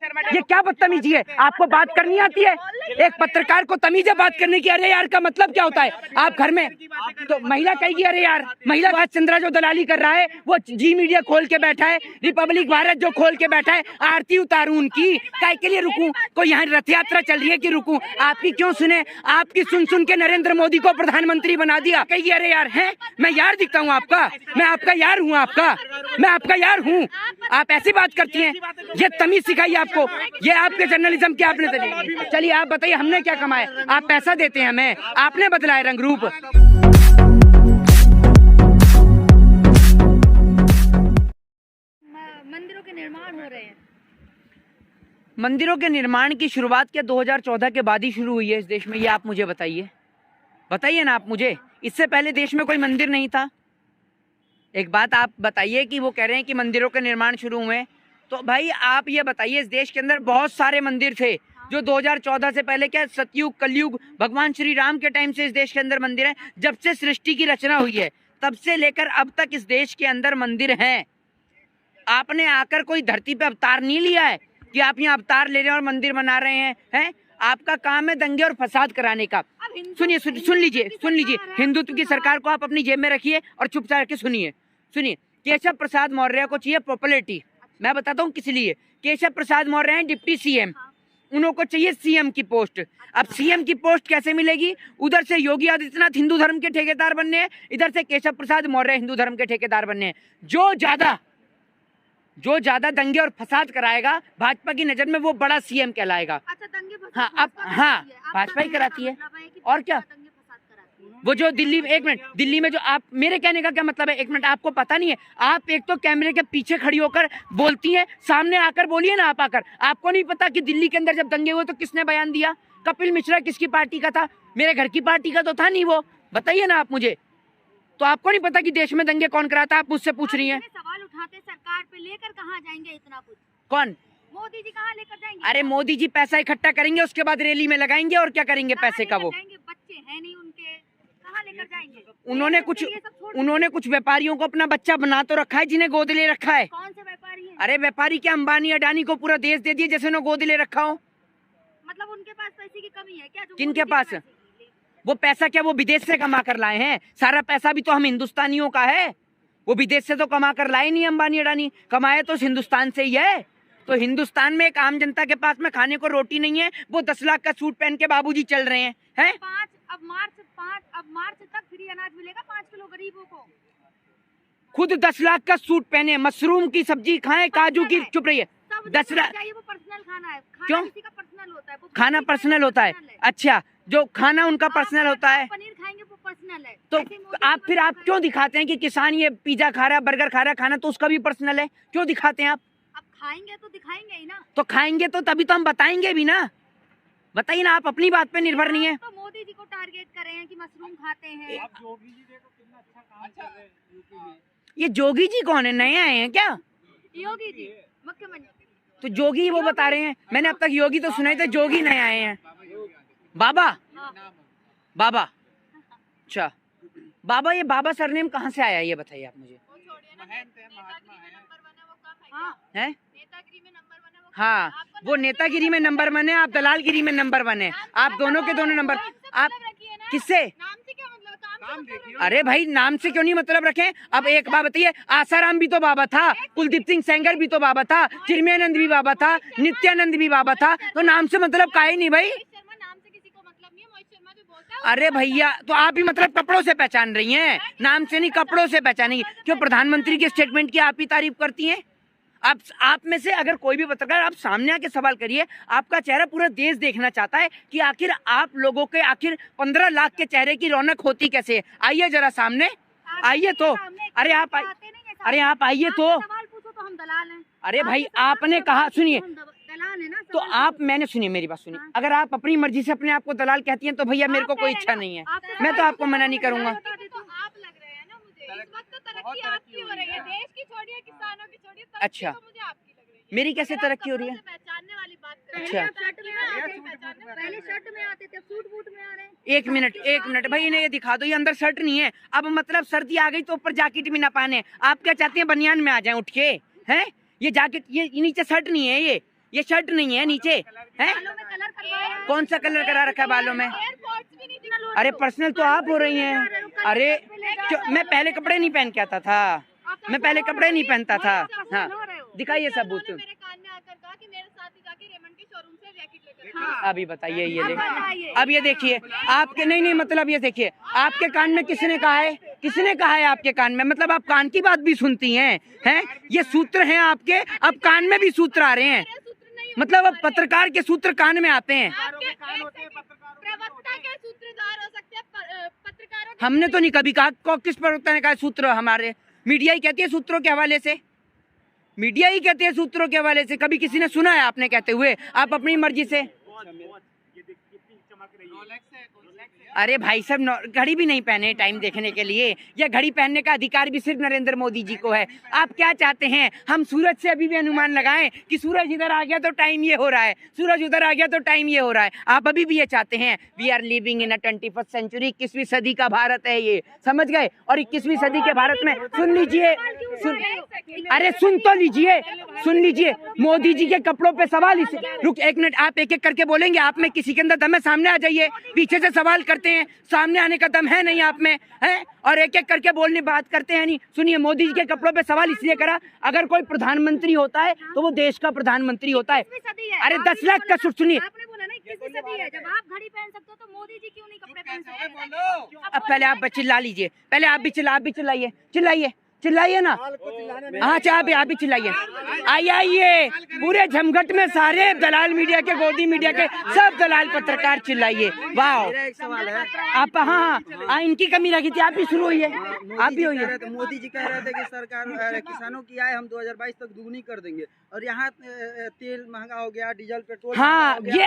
ये क्या बदतमीजी है? आपको बात करनी आती है? एक पत्रकार को तमीज है बात करने की? अरे यार का मतलब क्या होता है? आप घर में तो महिला कहेगी अरे यार, महिला बात चंद्रा जो दलाली कर रहा है वो जी मीडिया खोल के बैठा है, रिपब्लिक भारत जो खोल के बैठा है, आरती उतारू उनकी, काय के लिए रुकूं? कोई यहाँ रथ यात्रा चल रही है कि रुकूं? आपकी क्यों सुने? आपकी सुन सुन के नरेंद्र मोदी को प्रधानमंत्री बना दिया। कहिए अरे यार है, मैं यार दिखता हूँ आपका? मैं आपका यार हूँ? मैं आपका यार हूँ? आप ऐसी बात करती हैं? ये तमीज सिखाई आपको? ये आपके जर्नलिज्म की आपने तरीके? चलिए आप बताइए हमने क्या कमाया? आप पैसा देते हैं हमें, आपने बदला है रंग रूप। मंदिरों के निर्माण हो रहे हैं। मंदिरों के निर्माण की शुरुआत क्या 2014 के बाद ही शुरू हुई है इस देश में? ये आप मुझे बताइए ना आप मुझे। इससे पहले देश में कोई मंदिर नहीं था। एक बात आप बताइए कि वो कह रहे हैं कि मंदिरों के निर्माण शुरू हुए, तो भाई आप ये बताइए इस देश के अंदर बहुत सारे मंदिर थे जो 2014 से पहले, क्या सतयुग कलयुग भगवान श्री राम के टाइम से इस देश के अंदर मंदिर है। जब से सृष्टि की रचना हुई है तब से लेकर अब तक इस देश के अंदर मंदिर हैं। आपने आकर कोई धरती पे अवतार नहीं लिया है कि आप यहाँ अवतार ले रहे हैं और मंदिर बना रहे हैं। आपका काम है दंगे और फसाद कराने का। सुन लीजिए हिंदुत्व की सरकार को आप अपनी जेब में रखिए और चुपचाप के सुनिए। केशव प्रसाद मौर्य को चाहिए पॉपुलैरिटी। मैं बताता हूँ किस लिए। केशव प्रसाद मौर्य हैं डिप्टी सीएम, उनको चाहिए सीएम की पोस्ट। अब सीएम की पोस्ट कैसे मिलेगी? उधर से योगी आदित्यनाथ हिंदू धर्म के ठेकेदार बनने हैं, इधर से केशव प्रसाद मौर्य हिंदू धर्म के ठेकेदार बनने हैं। जो ज्यादा दंगे और फसाद कराएगा भाजपा की नजर में वो बड़ा सीएम कहलाएगा। अच्छा, दंगे हाँ भाजपा ही कराती है और क्या। वो जो दिल्ली में जो आप, मेरे कहने का क्या मतलब है, एक मिनट, आपको पता नहीं है? आप एक तो कैमरे के पीछे खड़ी होकर बोलती हैं, सामने आकर बोलिए ना आप आकर। आपको नहीं पता कि दिल्ली के अंदर जब दंगे हुए तो किसने बयान दिया? कपिल मिश्रा किसकी पार्टी का था? मेरे घर की पार्टी का तो था नहीं वो। बताइए ना आप मुझे। तो आपको नहीं पता कि देश में दंगे कौन कराता? आप मुझसे पूछ रही हैं। सवाल उठाते सरकार पे, लेकर कहाँ जाएंगे इतना कुछ? कौन? मोदी जी कहाँ लेकर जाएंगे? अरे मोदी जी पैसा इकट्ठा करेंगे, उसके बाद रैली में लगाएंगे और क्या करेंगे पैसे का? वो बच्चे हैं नहीं उनके, कहाँ लेकर जाएंगे? उन्होंने कुछ व्यापारियों को अपना बच्चा बना तो रखा है, जिन्हें गोद ले रखा है। कौन से व्यापारी हैं? अरे व्यापारी क्या, अंबानी अडानी को पूरा देश दे दिए जैसे उन्होंने गोद ले रखा हो। मतलब उनके पास पैसे की कमी है क्या? किनके पास? वो पैसा क्या वो विदेश से कमा कर लाए हैं? सारा पैसा भी तो हम हिंदुस्तानियों का है। वो विदेश से तो कमा कर लाए नहीं अंबानी अडानी, कमाए तो हिंदुस्तान से ही है। तो हिंदुस्तान में एक आम जनता के पास में खाने को रोटी नहीं है, वो 10 लाख का सूट पहन के बाबूजी चल रहे हैं। अब मार्च तक फ्री अनाज मिलेगा 5 किलो गरीबों को। खुद 10 लाख का सूट पहने, मशरूम की सब्जी खाएं, काजू की, चुप रहिए। 10 लाख वो पर्सनल खाना है। क्यों? किसी का पर्सनल होता है वो। खाना पर्सनल होता है? अच्छा, जो खाना उनका पर्सनल होता है, पनीर खाएंगे वो पर्सनल है। तो आप क्यों दिखाते हैं कि किसान ये पिज्जा खा रहा है, बर्गर खा रहा है? खाना तो उसका भी पर्सनल है, क्यों दिखाते हैं आप? अब खाएंगे तो दिखाएंगे ही ना। तो खाएंगे तो तभी तो हम बताएंगे भी ना। बताइए ना, आप अपनी बात पे निर्भर नहीं है। तो मोदी जी को टारगेट कर रहे हैं कि मशरूम खाते हैं। आप जोगी जी देखो कितना अच्छा काम कर रहे हैं यूपी में। ये जोगी जी कौन है? नए आए हैं क्या? योगी जी मुख्यमंत्री। तो जोगी वो बता रहे हैं, मैंने अब तक योगी तो सुना ही था, जोगी नए आए हैं। बाबा? अच्छा बाबा, ये बाबा सरनेम कहाँ से आया ये बताइए आप मुझे। हैं? हाँ, वो नेतागिरी में नंबर 1 है, आप दलालगिरी में नंबर 1 है। आप दोनों के दोनों नंबर। आप किससे? अरे भाई नाम से क्यों नहीं मतलब रखें? अब एक बात बताइए, आसाराम भी तो बाबा था, कुलदीप सिंह सेंगर भी तो बाबा था, चिन्मयानंद भी बाबा था, नित्यानंद भी बाबा था, तो नाम से मतलब का ही नहीं भाई। अरे भैया, तो आप भी मतलब कपड़ों से पहचान रही हैं, नाम से नहीं कपड़ों से पहचानेंगी। क्यों प्रधानमंत्री के स्टेटमेंट की आप ही तारीफ करती हैं? आप में से अगर कोई भी पत्रकार, आप सामने आके सवाल करिए। आपका चेहरा पूरा देश देखना चाहता है कि आखिर आप लोगों के आखिर 15 लाख के चेहरे की रौनक होती कैसे है। आइए जरा सामने आइए तो। अरे आप आइए तो। हम दलाल हैं। अरे भाई आपने कहा, सुनिए तो आप, मैंने सुनिए मेरी बात सुनिए। अगर आप अपनी मर्जी से अपने आप को दलाल कहती हैं तो भैया मेरे को कोई इच्छा नहीं है, मैं तो आपको मना नहीं करूंगा। आप लग रहे हैं ना मुझे। इस वक्त तो तरक्की आपकी हो रही है, देश की छोड़िए, किसानों की छोड़िए, अच्छा, तो मुझे आपकी लग रही है। मेरी कैसे तरक्की हो रही है? पहचानने वाली बात कर। अच्छा, पहले शर्ट में आते थे, सूट बूट में आ रहे हैं। एक मिनट भाई, इन्हें ये दिखा दो, ये अंदर शर्ट नहीं है। अब मतलब सर्दी आ गई तो ऊपर जैकेट भी ना पहने। आप क्या चाहते हैं बनियान में आ जाए उठ के? हैं? ये जैकेट, ये नीचे शर्ट नहीं है, ये शर्ट नहीं है नीचे है? बालों में कलर करवाया। कौन सा कलर करा रखा है बालों में? एयरपोर्ट्स भी नहीं दिखा। अरे पर्सनल तो आप हो रही हैं। अरे मैं पहले कपड़े नहीं पहन के आता था, मैं पहले कपड़े नहीं पहनता था। हाँ दिखाइए सबूत। मेरे कान में आकर कहा कि मेरे साथ ही जाके रेमंड के शोरूम से जैकेट लेकर। अभी बताइए ये देखिए, अब ये देखिए आपके नहीं मतलब ये देखिए आपके कान में किसने कहा है? किसने कहा है आपके कान में? मतलब आप कान की बात भी सुनती हैं हैं? ये सूत्र हैं आपके, अब कान में भी सूत्र आ रहे हैं। मतलब अब पत्रकार के सूत्र कान में आते हैं। प्रवक्ता के सूत्रधार हो सकते हैं पत्रकारों। हमने तो नहीं कभी कहा, किस प्रवक्ता ने कहा सूत्र? हमारे मीडिया ही कहती है सूत्रों के हवाले से, मीडिया ही कहती है सूत्रों के हवाले से। कभी किसी ने सुना है आपने कहते हुए? आप अपनी मर्जी से। अरे भाई साहब घड़ी भी नहीं पहने टाइम देखने के लिए, या घड़ी पहनने का अधिकार भी सिर्फ नरेंद्र मोदी जी को है। आप क्या चाहते हैं? हम सूरज से अभी भी अनुमान लगाएं कि सूरज इधर आ गया तो टाइम ये हो रहा है, सूरज उधर आ गया तो टाइम ये हो रहा है। आप अभी भी ये चाहते हैं? We are living in a 21st century, 21वीं सदी का भारत है ये, समझ गए? और 21वीं सदी के भारत में सुन लीजिए, अरे सुन तो लीजिए, सुन लीजिए, मोदी जी के कपड़ों पे सवाल। रुक एक मिनट, आप एक एक करके बोलेंगे। आप में किसी के अंदर दम है? सामने आ जाइए, पीछे से सवाल करते हैं, सामने आने का दम है नहीं आप में है? और एक एक करके बोलने बात करते हैं नहीं। सुनिए, मोदी जी के कपड़ों पे सवाल इसलिए करा, अगर कोई प्रधानमंत्री होता है तो वो देश का प्रधानमंत्री होता है। अरे 10 लाख का सुनिए, आपने बोला ना 21वीं सदी है, जब आप घड़ी पहन सकते हो तो मोदी जी क्यों नहीं कपड़े पहन सकते? अब पहले आप चिल्ला लीजिए, पहले आप भी चिल्लाइए, चिल्लाइए ना। हाँ आप भी चिल्लाइए। आइए पूरे झमघट में सारे दलाल मीडिया के, गोदी मीडिया के सब दलाल पत्रकार चिल्लाइए। वाह, एक सवाल है। आप हाँ इनकी कमी रखी थी, आप भी शुरू होइए, आप भी होइए। मोदी जी कह रहे थे कि सरकार किसानों की आय हम 2022 तक दुगनी कर देंगे, और यहाँ तेल महंगा हो गया, डीजल पेट्रोल। हाँ ये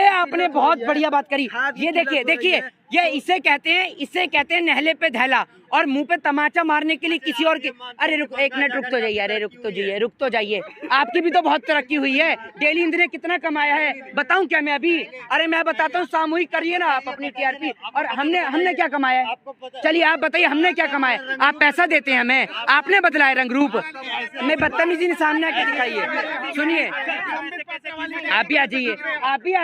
आपने बहुत बढ़िया बात करी। ये देखिए ये इसे कहते हैं नहले पे धैला, और मुंह पे तमाचा मारने के लिए किसी और के। अरे एक मिनट रुक तो जाइए, अरे रुक तो जाइए। आपकी भी तो बहुत तरक्की हुई है। डेली हिंद ने कितना कमाया है बताऊं क्या मैं अभी? अरे मैं बताता हूँ, सामूहिक करिए ना आप अपनी टीआरपी। और हमने क्या कमाया है? चलिए आप बताइए हमने क्या कमाया? आप पैसा देते हैं हमें, आपने बदलाया रंग रूप। मैं बदतमीजी सामने आके दिखाइए। सुनिए, आप भी आ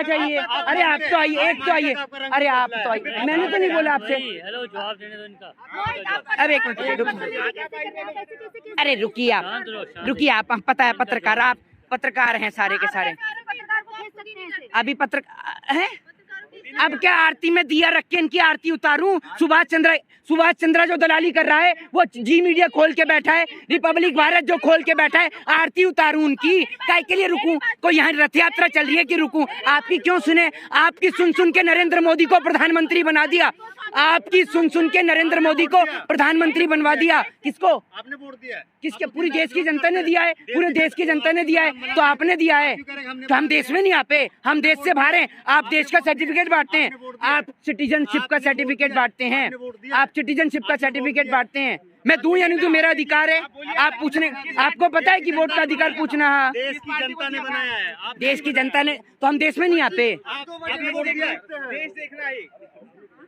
जाइए, अरे आप तो आइए, एक तो आइए, अरे आप तो आइए, मैंने तो नहीं बोला आपसे। हेलो, जवाब देने दो इनका। अब एक मिनट अरे रुकिए आप पता है पत्रकार, आप पत्रकार हैं सारे के सारे। अभी पत्रकार हैं? अब क्या आरती में दिया रख के इनकी आरती उतारूं? सुभाष चंद्रा जो दलाली कर रहा है, वो जी मीडिया खोल के बैठा है, रिपब्लिक भारत जो खोल के बैठा है, आरती उतारूं उनकी? काय के लिए रुकूं? कोई यहाँ रथ यात्रा चल रही है कि रुकूं? आपकी क्यों सुने? आपकी सुन के नरेंद्र मोदी को प्रधानमंत्री बना दिया। आपकी सुन के नरेंद्र मोदी को प्रधानमंत्री बनवा दिया। किसको? आपने वोट दिया है। किसके? पूरी देश की जनता ने दिया है, पूरे देश की जनता ने दिया है। तो आपने दिया है तो हम देश में नहीं आते, हम देश से बाहर हैं। आप देश का सर्टिफिकेट बांटते हैं, आप सिटीजनशिप का सर्टिफिकेट बांटते हैं, आप सिटीजनशिप का सर्टिफिकेट बांटते हैं। मैं दूं या नहीं दूं, मेरा अधिकार है। आप पूछने, आपको पता है कि वोट का अधिकार पूछना है। देश की जनता ने बनाया है, देश की जनता ने, तो हम देश में नहीं आते। आपने वोट दिया है, देश देख रहा है।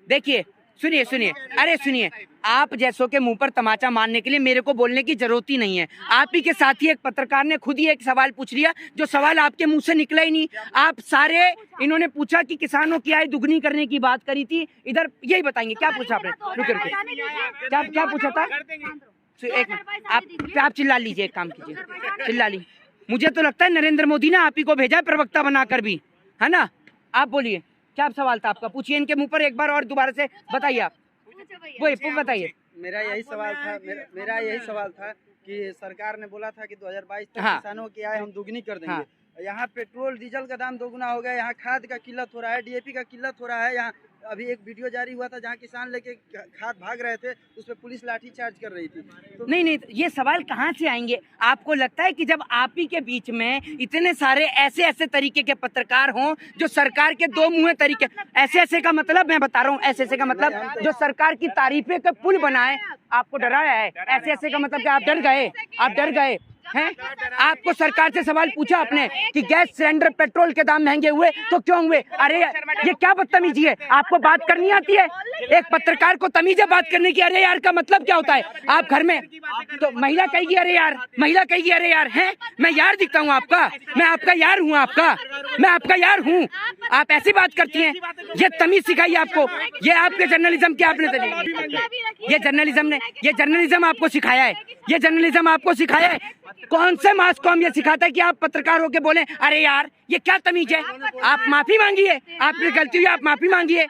देखिए सुनिए, अरे सुनिए, आप जैसों के मुंह पर तमाचा मारने के लिए मेरे को बोलने की जरूरत ही नहीं है। आप ही के साथ ही एक पत्रकार ने खुद ही एक सवाल पूछ लिया, जो सवाल आपके मुंह से निकला ही नहीं। आप सारे, इन्होंने पूछा कि किसानों की आय दुगनी करने की बात करी थी। इधर यही बताएंगे क्या पूछा आपने? रुकिए, क्या पूछा था? एक मिनट, आप चिल्ला लीजिए, एक काम कीजिए, चिल्ला लीजिए। मुझे तो लगता है नरेंद्र मोदी ने आप ही को भेजा है प्रवक्ता बनाकर भी, है ना? आप बोलिए, क्या सवाल था आपका? पूछिए इनके मुंह पर एक बार और दोबारा से बताइए। आप वही बताइए। मेरा यही सवाल था कि सरकार ने बोला था कि 2022 तक हाँ। किसानों की आय हम दुगनी कर देंगे। हाँ। यहाँ पेट्रोल डीजल का दाम दोगुना हो गया, यहाँ खाद का किल्लत हो रहा है, डीएपी का किल्लत हो रहा है। यहाँ अभी एक वीडियो जारी हुआ था जहाँ किसान लेके खाद भाग रहे थे, उस पर पुलिस लाठी चार्ज कर रही थी। तो नहीं, ये सवाल कहाँ से आएंगे? आपको लगता है कि जब आप ही के बीच में इतने सारे ऐसे तरीके के पत्रकार हों जो सरकार के दो मुँहे तरीके, ऐसे का मतलब मैं बता रहा हूँ, ऐसे का मतलब जो सरकार की तारीफे का पुल बनाए, आपको डराया है। ऐसे का मतलब कि आप डर गए। हैं? आपको सरकार से सवाल पूछा आपने कि गैस सिलेंडर पेट्रोल के दाम महंगे हुए तो क्यों हुए? अरे ये क्या बदतमीजी है? आपको बात करनी आती है? एक पत्रकार को तमीज है बात करने की? अरे यार का मतलब क्या होता है? आप घर में तो महिला कहेगी अरे यार, महिला कहेगी अरे यार, हैं? मैं यार दिखता हूँ आपका? मैं आपका यार हूँ? मैं आपका यार हूँ? आप ऐसी बात करती हैं? ये तमीज सिखाई आपको? ये आपके जर्नलिज्म के आपने ये जर्नलिज्म आपको सिखाया है? ये जर्नलिज्म आपको सिखाया है? कौन से मास कॉम ये सिखाता है कि आप पत्रकार होके बोले अरे यार? ये क्या तमीज है? आप माफी मांगिए, आपने गलती हुई, आप माफी मांगिए।